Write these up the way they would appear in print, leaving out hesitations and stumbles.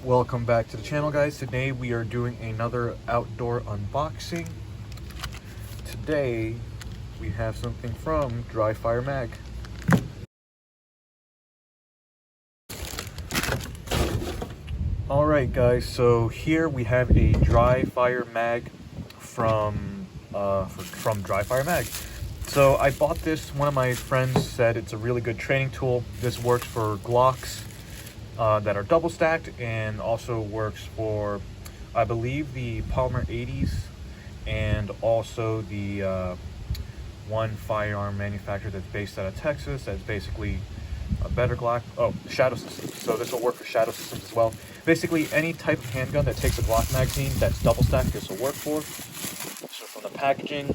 Welcome back to the channel, guys. Today we are doing another outdoor unboxing. Today we have something from DryFire Mag. Alright guys, so here we have a DryFire Mag from DryFire Mag. So I bought this, one of my friends said it's a really good training tool. This works for Glocks that are double stacked, and also works for, I believe, the Polymer 80s, and also the one firearm manufacturer that's based out of Texas that's basically a better Glock. Oh, Shadow Systems. So this will work for Shadow Systems as well. Basically any type of handgun that takes a Glock magazine that's double stacked, this will work for. So from the packaging,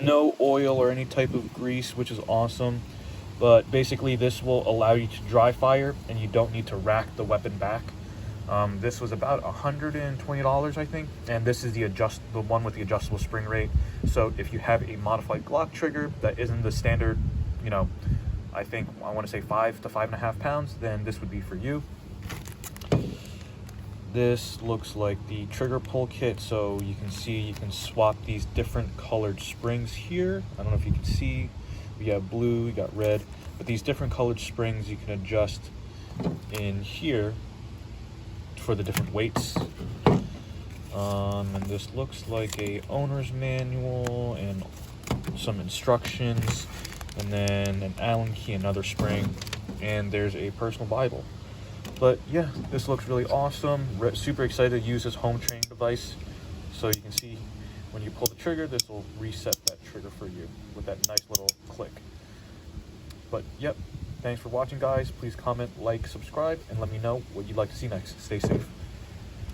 no oil or any type of grease, which is awesome. But basically this will allow you to dry fire and you don't need to rack the weapon back. This was about $120, I think, and this is the one with the adjustable spring rate. So if you have a modified Glock trigger that isn't the standard, you know, I want to say 5 to 5.5 pounds, then this would be for you. This looks like the trigger pull kit, so you can see you can swap these different colored springs here. I don't know if you can see. We got blue, we got red, but these different colored springs you can adjust in here for the different weights. And this looks like a owner's manual and some instructions, and then an Allen key, another spring, and there's a personal Bible. But yeah, this looks really awesome. Super excited to use this home training device. So you can see when you pull the trigger, this will reset that trigger for you with that nice little click. But yep, thanks for watching, guys. Please comment, like, subscribe, and let me know what you'd like to see next. Stay safe.